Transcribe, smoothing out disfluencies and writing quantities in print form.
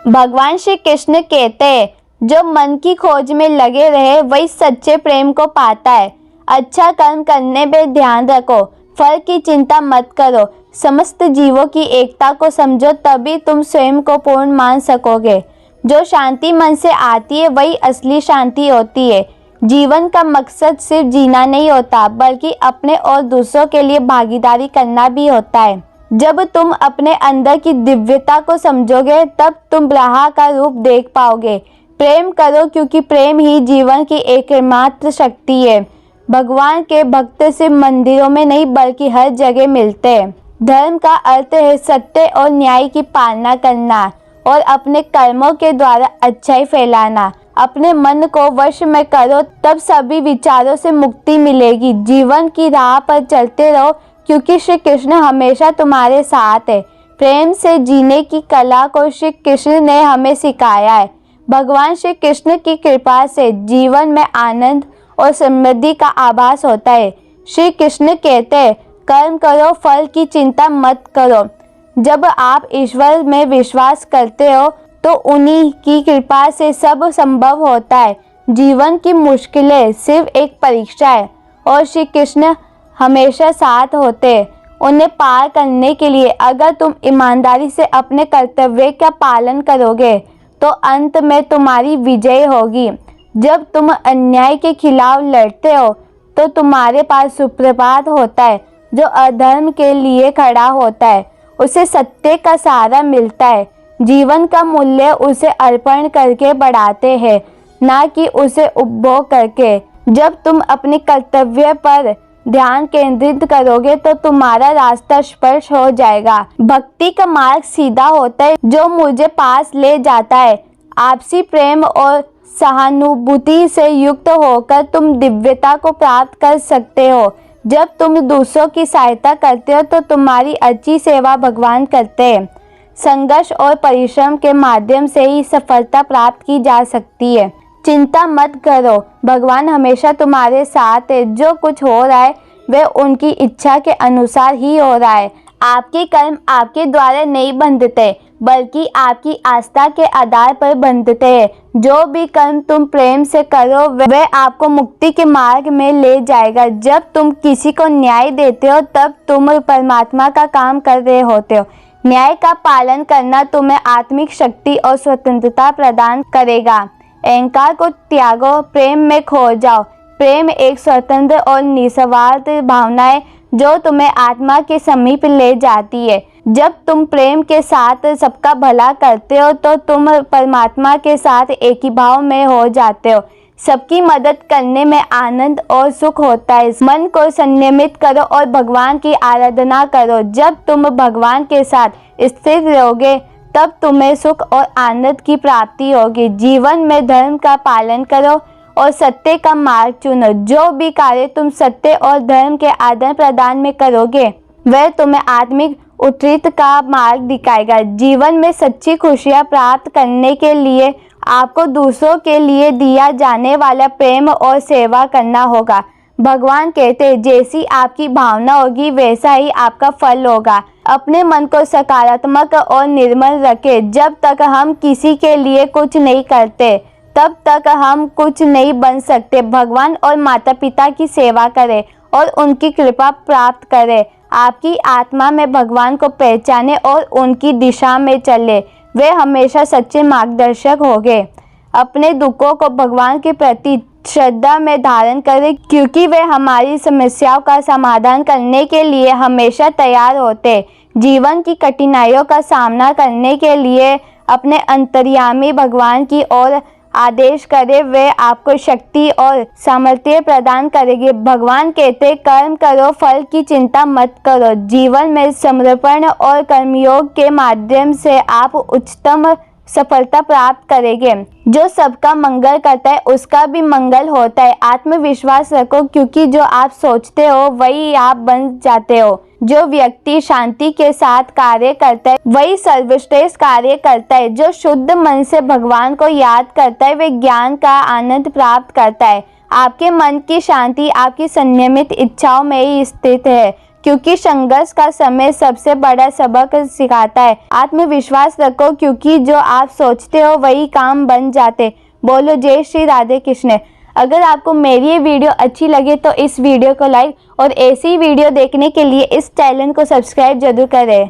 भगवान श्री कृष्ण कहते हैं, जो मन की खोज में लगे रहे वही सच्चे प्रेम को पाता है। अच्छा कर्म करने पे ध्यान रखो, फल की चिंता मत करो, समस्त जीवों की एकता को समझो, तभी तुम स्वयं को पूर्ण मान सकोगे। जो शांति मन से आती है वही असली शांति होती है। जीवन का मकसद सिर्फ जीना नहीं होता, बल्कि अपने और दूसरों के लिए भागीदारी करना भी होता है। जब तुम अपने अंदर की दिव्यता को समझोगे, तब तुम ब्रह्मा का रूप देख पाओगे। प्रेम करो, क्योंकि प्रेम ही जीवन की एकमात्र शक्ति है। भगवान के भक्त सिर्फ मंदिरों में नहीं, बल्कि हर जगह मिलते हैं। धर्म का अर्थ है सत्य और न्याय की पालना करना और अपने कर्मों के द्वारा अच्छाई फैलाना। अपने मन को वश में करो, तब सभी विचारों से मुक्ति मिलेगी। जीवन की राह पर चलते रहो, क्योंकि श्री कृष्ण हमेशा तुम्हारे साथ है। प्रेम से जीने की कला को श्री कृष्ण ने हमें सिखाया है। भगवान श्री कृष्ण की कृपा से जीवन में आनंद और समृद्धि का आभास होता है। श्री कृष्ण कहते हैं, कर्म करो, फल की चिंता मत करो। जब आप ईश्वर में विश्वास करते हो, तो उन्हीं की कृपा से सब संभव होता है। जीवन की मुश्किलें सिर्फ एक परीक्षा है और श्री कृष्ण हमेशा साथ होते हैं उन्हें पार करने के लिए। अगर तुम ईमानदारी से अपने कर्तव्य का पालन करोगे, तो अंत में तुम्हारी विजय होगी। जब तुम अन्याय के खिलाफ लड़ते हो, तो तुम्हारे पास सुप्रभात होता है। जो अधर्म के लिए खड़ा होता है, उसे सत्य का सहारा मिलता है। जीवन का मूल्य उसे अर्पण करके बढ़ाते हैं, ना कि उसे उपभोग करके। जब तुम अपने कर्तव्य पर ध्यान केंद्रित करोगे, तो तुम्हारा रास्ता स्पष्ट हो जाएगा। भक्ति का मार्ग सीधा होता है, जो मुझे पास ले जाता है। आपसी प्रेम और सहानुभूति से युक्त होकर तुम दिव्यता को प्राप्त कर सकते हो। जब तुम दूसरों की सहायता करते हो, तो तुम्हारी अच्छी सेवा भगवान करते हैं। संघर्ष और परिश्रम के माध्यम से ही सफलता प्राप्त की जा सकती है। चिंता मत करो, भगवान हमेशा तुम्हारे साथ है। जो कुछ हो रहा है, वह उनकी इच्छा के अनुसार ही हो रहा है। आपके कर्म आपके द्वारा नहीं बंधते, बल्कि आपकी आस्था के आधार पर बंधते हैं। जो भी कर्म तुम प्रेम से करो, वह आपको मुक्ति के मार्ग में ले जाएगा। जब तुम किसी को न्याय देते हो, तब तुम परमात्मा का काम कर रहे होते हो। न्याय का पालन करना तुम्हें आत्मिक शक्ति और स्वतंत्रता प्रदान करेगा। अहंकार को त्यागो, प्रेम में खो जाओ। प्रेम एक स्वतंत्र और निस्वार्थ भावना है, जो तुम्हें आत्मा के समीप ले जाती है। जब तुम प्रेम के साथ सबका भला करते हो, तो तुम परमात्मा के साथ एक ही भाव में हो जाते हो। सबकी मदद करने में आनंद और सुख होता है। मन को संयमित करो और भगवान की आराधना करो। जब तुम भगवान के साथ स्थिर रहोगे, तब तुम्हें सुख और आनंद की प्राप्ति होगी। जीवन में धर्म का पालन करो और सत्य का मार्ग चुनो। जो भी कार्य तुम सत्य और धर्म के आदान प्रदान में करोगे, वह तुम्हें आत्मिक उत्तरायण का मार्ग दिखाएगा। जीवन में सच्ची खुशियाँ प्राप्त करने के लिए आपको दूसरों के लिए दिया जाने वाला प्रेम और सेवा करना होगा। भगवान कहते हैं, जैसी आपकी भावना होगी, वैसा ही आपका फल होगा। अपने मन को सकारात्मक और निर्मल रखें। जब तक हम किसी के लिए कुछ नहीं करते, तब तक हम कुछ नहीं बन सकते। भगवान और माता पिता की सेवा करें और उनकी कृपा प्राप्त करें। आपकी आत्मा में भगवान को पहचाने और उनकी दिशा में चले। वे हमेशा सच्चे मार्गदर्शक होंगे। अपने दुखों को भगवान के प्रति श्रद्धा में धारण करें, क्योंकि वे हमारी समस्याओं का समाधान करने के लिए हमेशा तैयार होते। जीवन की कठिनाइयों का सामना करने के लिए अपने अंतर्यामी भगवान की ओर आदेश करें। वे आपको शक्ति और सामर्थ्य प्रदान करेंगे। भगवान कहते, कर्म करो, फल की चिंता मत करो। जीवन में समर्पण और कर्मयोग के माध्यम से आप उच्चतम सफलता प्राप्त करेंगे। जो सबका मंगल करता है, उसका भी मंगल होता है। आत्मविश्वास रखो, क्योंकि जो आप सोचते हो वही आप बन जाते हो। जो व्यक्ति शांति के साथ कार्य करता है, वही सर्वश्रेष्ठ कार्य करता है। जो शुद्ध मन से भगवान को याद करता है, वह ज्ञान का आनंद प्राप्त करता है। आपके मन की शांति आपकी संयमित इच्छाओं में ही स्थित है। क्योंकि संघर्ष का समय सबसे बड़ा सबक सिखाता है। आत्मविश्वास रखो क्योंकि जो आप सोचते हो वही काम बन जाते। बोलो जय श्री राधे कृष्ण। अगर आपको मेरी ये वीडियो अच्छी लगे तो इस वीडियो को लाइक और ऐसी वीडियो देखने के लिए इस चैनल को सब्सक्राइब जरूर करें।